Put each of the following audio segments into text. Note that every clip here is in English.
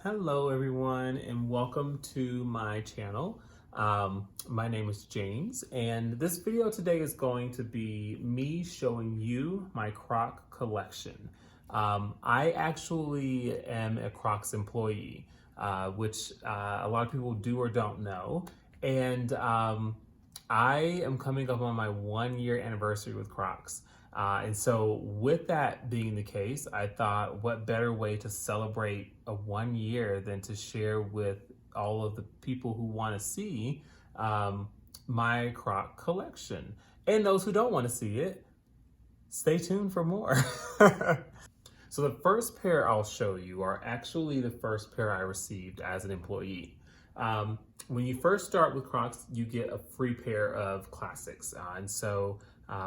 Hello everyone and welcome to my channel. My name is James and this video today is going to be me showing you my Croc collection. I actually am a Crocs employee, which a lot of people do or don't know. And I am coming up on my 1 year anniversary with Crocs. And so with that being the case, I thought what better way to celebrate a 1 year than to share with all of the people who want to see my Croc collection. And those who don't want to see it, stay tuned for more. So the first pair I'll show you are actually the first pair I received as an employee. When you first start with Crocs, you get a free pair of classics.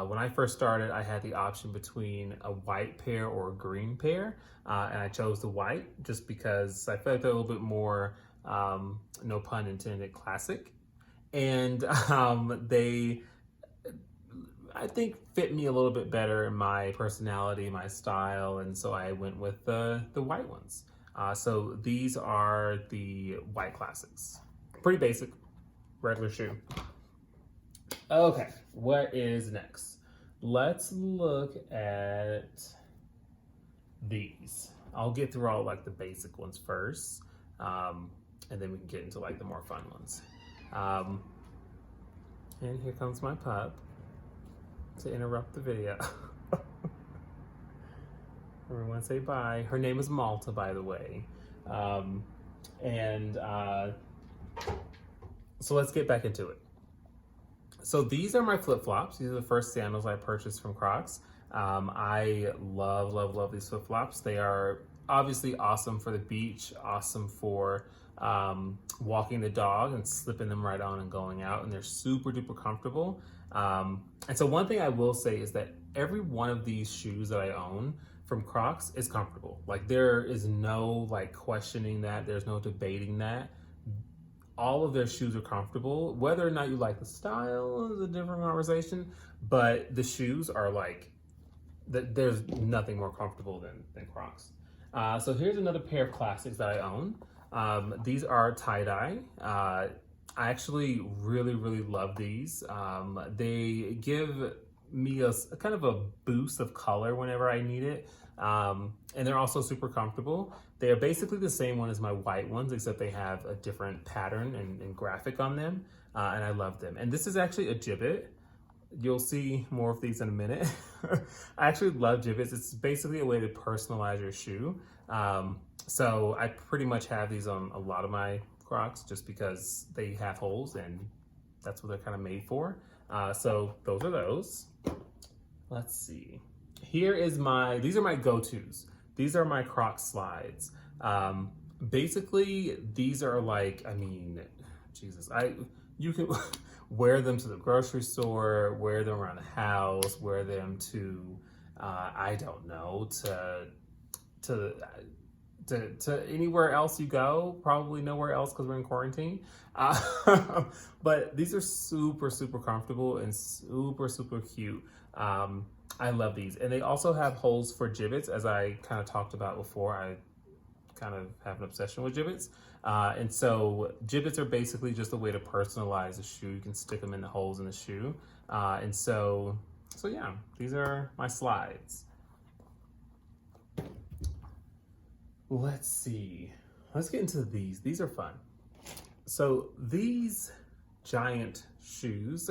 When I first started, I had the option between a white pair or a green pair, and I chose the white just because I felt they're a little bit more, no pun intended, classic. And they, I think, fit me a little bit better in my personality, my style, and so I went with the white ones. So these are the white classics. Pretty basic, regular shoe. Okay, what is next? Let's look at these. I'll get through all like the basic ones first, and then we can get into like the more fun ones. And here comes my pup to interrupt the video. Everyone say bye. Her name is Malta, by the way. So let's get back into it. So these are my flip-flops. These are the first sandals I purchased from Crocs. I love these flip-flops. They are obviously awesome for the beach, awesome for walking the dog and slipping them right on and going out, and they're super duper comfortable. And so one thing I will say is that every one of these shoes that I own from Crocs is comfortable. Like there is no like questioning that, there's no debating that. All of their shoes are comfortable. Whether or not you like the style is a different conversation, but the shoes are like, there's nothing more comfortable than Crocs. So here's another pair of classics that I own. These are tie-dye. I actually really love these. They give me a kind of a boost of color whenever I need it. And they're also super comfortable. They are basically the same one as my white ones, except they have a different pattern and graphic on them. And I love them. And this is actually a gibbet. You'll see more of these in a minute. I actually love gibbets. It's basically a way to personalize your shoe. So I pretty much have these on a lot of my Crocs just because they have holes and that's what they're kind of made for. So those are those. Let's see. These are my go-tos. These are my Croc slides. Basically, these are like, I mean, Jesus, you can wear them to the grocery store, wear them around the house, wear them to, I don't know, to anywhere else you go, probably nowhere else because we're in quarantine. But these are super comfortable and super cute. I love these. And they also have holes for gibbets, as I kind of talked about before. I kind of have an obsession with gibbets. And so gibbets are basically just a way to personalize a shoe. You can stick them in the holes in the shoe. So yeah, these are my slides. Let's see. Let's get into these. These are fun. So these giant shoes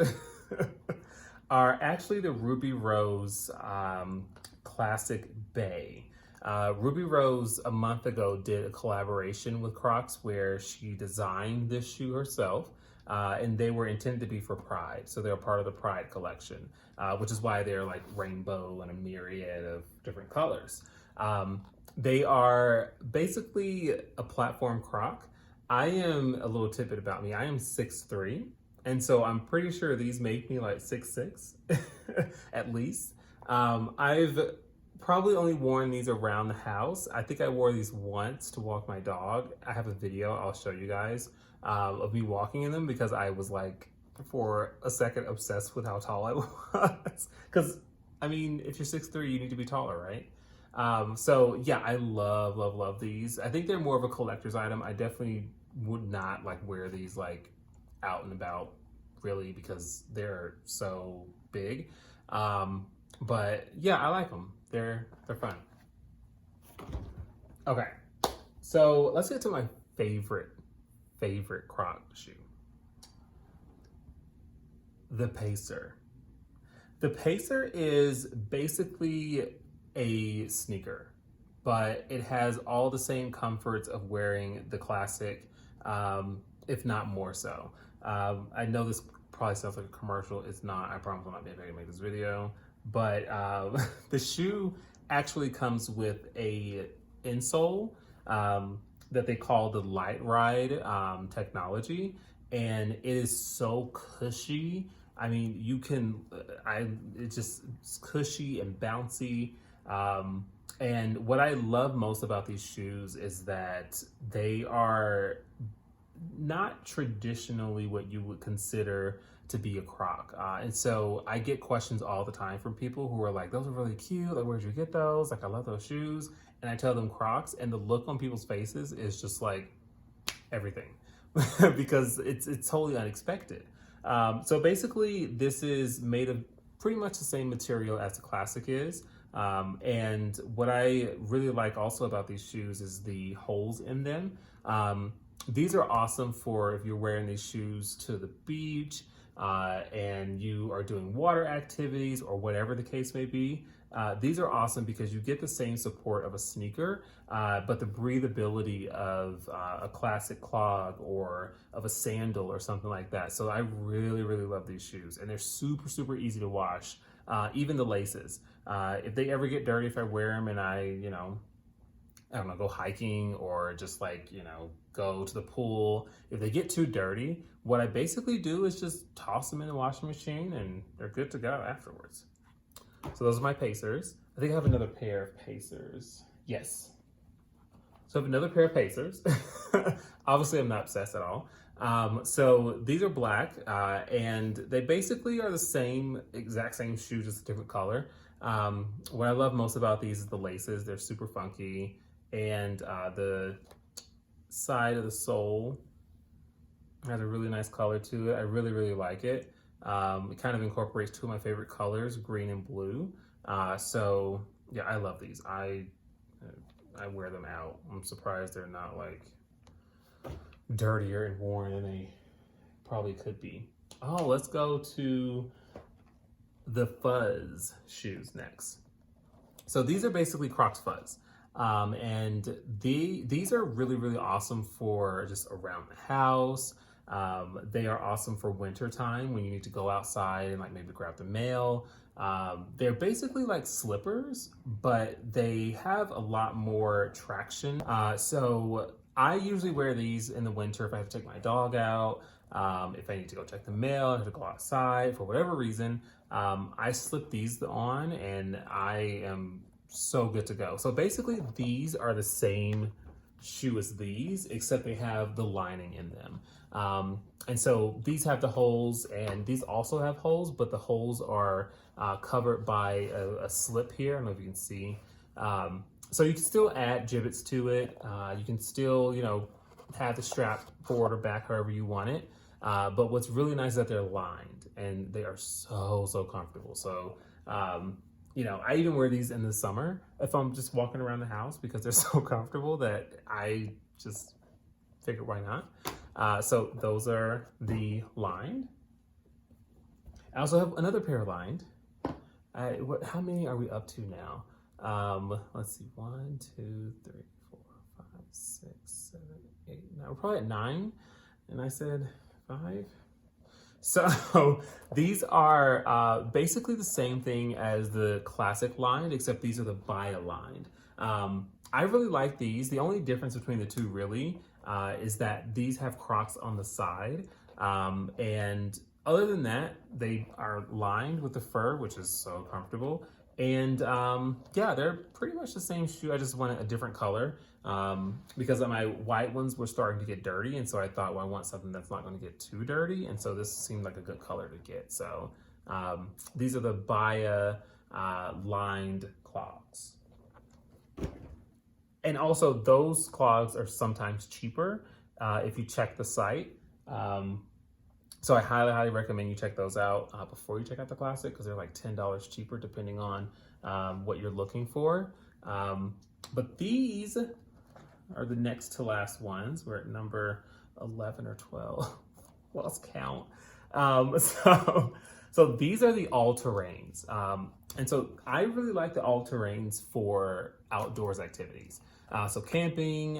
are actually the Ruby Rose Classic Bay. Ruby Rose a month ago did a collaboration with Crocs where she designed this shoe herself, and they were intended to be for Pride. So they're part of the Pride collection, which is why they're like rainbow and a myriad of different colors. They are basically a platform Croc. I am, a little tidbit about me, I am 6'3". And so I'm pretty sure these make me like 6'6", at least. I've probably only worn these around the house. I think I wore these once to walk my dog. I have a video I'll show you guys of me walking in them because I was like, for a second, obsessed with how tall I was. Because, I mean, if you're 6'3", you need to be taller, right? So yeah, I love these. I think they're more of a collector's item. I definitely would not like wear these like out and about really because they're so big. But yeah, I like them. They're fun. Okay, so let's get to my favorite Croc shoe, the Pacer. The Pacer is basically a sneaker, but it has all the same comforts of wearing the classic, if not more so. I know this probably sounds like a commercial. It's not. I promise I'm not being able to make this video. But the shoe actually comes with a insole that they call the Light Ride technology, and it is so cushy. I mean, you can, it's cushy and bouncy. And what I love most about these shoes is that they are not traditionally what you would consider to be a Croc. And so I get questions all the time from people who are like, those are really cute. Like, where'd you get those? Like, I love those shoes. And I tell them Crocs, and the look on people's faces is just like everything because it's totally unexpected. So basically, this is made of pretty much the same material as the classic is. And what I really like also about these shoes is the holes in them. These are awesome for if you're wearing these shoes to the beach and you are doing water activities or whatever the case may be. These are awesome because you get the same support of a sneaker, but the breathability of a classic clog or of a sandal or something like that. So I really love these shoes, and they're super easy to wash. Even the laces. If they ever get dirty, if I wear them and I don't know, go hiking or just like, go to the pool. If they get too dirty, what I basically do is just toss them in the washing machine and they're good to go afterwards. So those are my Pacers. I think I have another pair of Pacers. Yes. So I have another pair of Pacers. Obviously, I'm not obsessed at all. So these are black and they basically are the exact same shoe, just a different color. What I love most about these is the laces. They're super funky. And the side of the sole has a really nice color to it. I really like it. It kind of incorporates two of my favorite colors, green and blue. So yeah, I love these. I wear them out. I'm surprised they're not like dirtier and worn than they probably could be. Oh, let's go to the Fuzz shoes next. So these are basically Crocs Fuzz. And these are really awesome for just around the house. They are awesome for winter time when you need to go outside and like maybe grab the mail. They're basically like slippers, but they have a lot more traction. So I usually wear these in the winter if I have to take my dog out, if I need to go check the mail, I have to go outside for whatever reason. I slip these on and I am so good to go. So basically these are the same shoe as these, except they have the lining in them. And so these have the holes and these also have holes, but the holes are covered by a slip here. I don't know if you can see. So you can still add gibbets to it. You can still, have the strap forward or back however you want it. But what's really nice is that they're lined and they are so comfortable. So, I even wear these in the summer if I'm just walking around the house because they're so comfortable that I just figured why not. So those are the lined. I also have another pair of lined. How many are we up to now? Let's see, 1, 2, 3, 4, 5, 6, 7, 8, 9. We're probably at 9, and I said 5. So these are basically the same thing as the classic lined, except these are the Bia lined. I really like these. The only difference between the two really is that these have Crocs on the side. And other than that, they are lined with the fur, which is so comfortable. And yeah, they're pretty much the same shoe. I just wanted a different color because my white ones were starting to get dirty. And so I thought, well, I want something that's not going to get too dirty. And so this seemed like a good color to get. So these are the Bia lined clogs. And also those clogs are sometimes cheaper if you check the site. So I highly recommend you check those out before you check out the Classic, because they're like $10 cheaper depending on what you're looking for. But these are the next to last ones. We're at number 11 or 12, lost count. So these are the all-terrains. And so I really like the all-terrains for outdoors activities. So camping,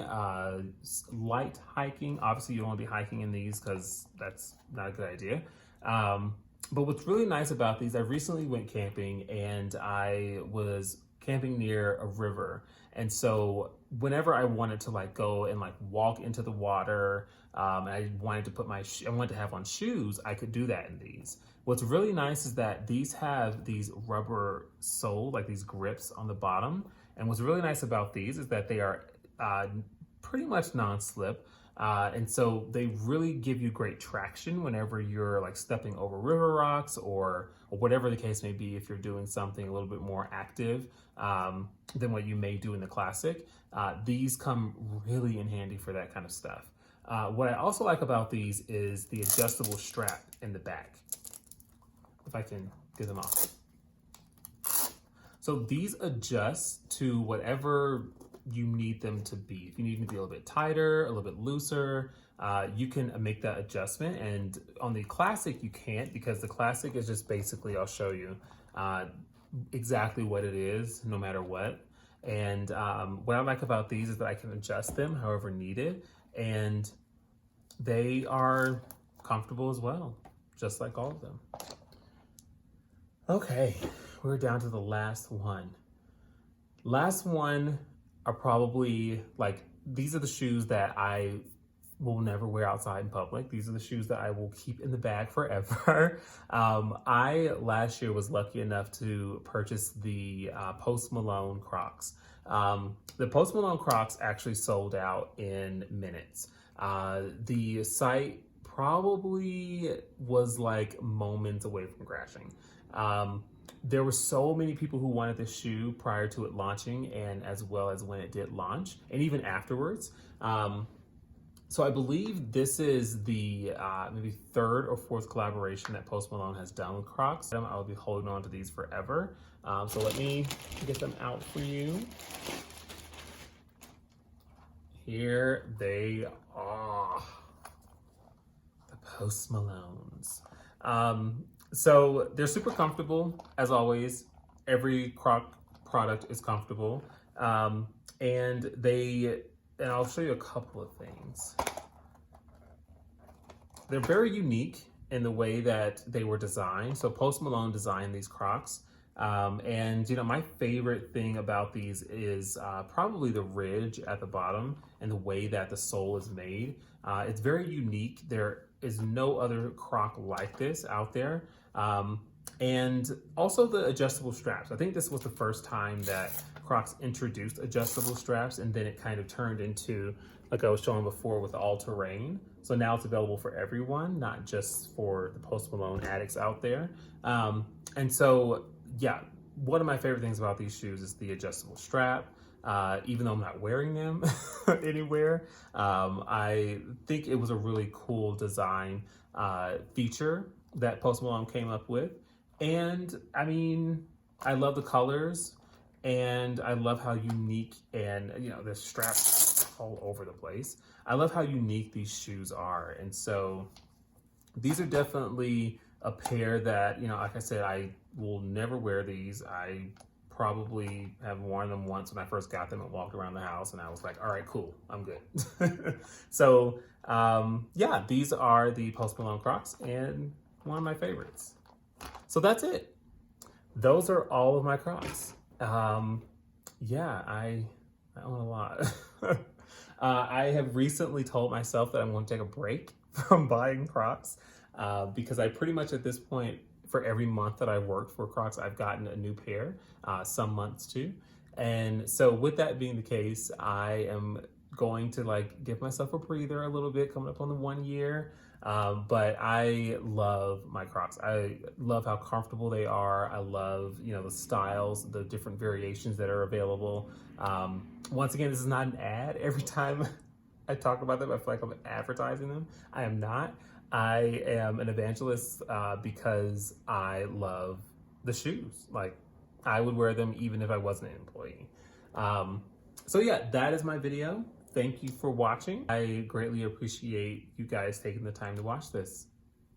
light hiking. Obviously you don't want to be hiking in these because that's not a good idea. But what's really nice about these, I recently went camping and I was camping near a river. And so whenever I wanted to like go and like walk into the water, and I wanted to put I wanted to have on shoes, I could do that in these. What's really nice is that these have these rubber sole, like these grips on the bottom. And what's really nice about these is that they are pretty much non-slip. And so they really give you great traction whenever you're like stepping over river rocks or whatever the case may be, if you're doing something a little bit more active than what you may do in the Classic. These come really in handy for that kind of stuff. What I also like about these is the adjustable strap in the back. If I can get them off. So these adjust to whatever you need them to be. If you need them to be a little bit tighter, a little bit looser, you can make that adjustment. And on the Classic, you can't, because the Classic is just basically, I'll show you exactly what it is, no matter what. And what I like about these is that I can adjust them however needed, and they are comfortable as well, just like all of them. Okay, we're down to the last one. Last one are probably like, these are the shoes that I will never wear outside in public. These are the shoes that I will keep in the bag forever. I last year was lucky enough to purchase the Post Malone Crocs. The Post Malone Crocs actually sold out in minutes. The site probably was like moments away from crashing. There were so many people who wanted this shoe prior to it launching, and as well as when it did launch, and even afterwards. So I believe this is the maybe third or fourth collaboration that Post Malone has done with Crocs. I'll be holding on to these forever. So let me get them out for you. Here they are, the Post Malones. So they're super comfortable, as always. Every Croc product is comfortable. And I'll show you a couple of things. They're very unique in the way that they were designed. So Post Malone designed these Crocs. And you know, my favorite thing about these is probably the ridge at the bottom and the way that the sole is made. It's very unique. There is no other Croc like this out there. And also the adjustable straps. I think this was the first time that Crocs introduced adjustable straps, and then it kind of turned into, like I was showing before, with all-terrain. So now it's available for everyone, not just for the Post Malone addicts out there. And so, yeah, one of my favorite things about these shoes is the adjustable strap. Even though I'm not wearing them anywhere, I think it was a really cool design feature that Post Malone came up with. And I mean, I love the colors, and I love how unique, and you know, there's straps all over the place. I love how unique these shoes are. And so these are definitely a pair that, you know, like I said, I will never wear these. I probably have worn them once when I first got them and walked around the house, and I was like, all right, cool, I'm good. So yeah, these are the Post Malone Crocs, and one of my favorites. So that's it. Those are all of my Crocs. Yeah, I own a lot. I have recently told myself that I'm going to take a break from buying Crocs because I pretty much at this point, for every month that I've worked for Crocs, I've gotten a new pair, some months too. And so with that being the case, I am going to like give myself a breather a little bit, coming up on the 1 year. But I love my Crocs. I love how comfortable they are. I love, you know, the styles, the different variations that are available. Once again, this is not an ad. Every time I talk about them, I feel like I'm advertising them. I am not. I am an evangelist because I love the shoes. Like, I would wear them even if I wasn't an employee. So yeah, that is my video. Thank you for watching. I greatly appreciate you guys taking the time to watch this.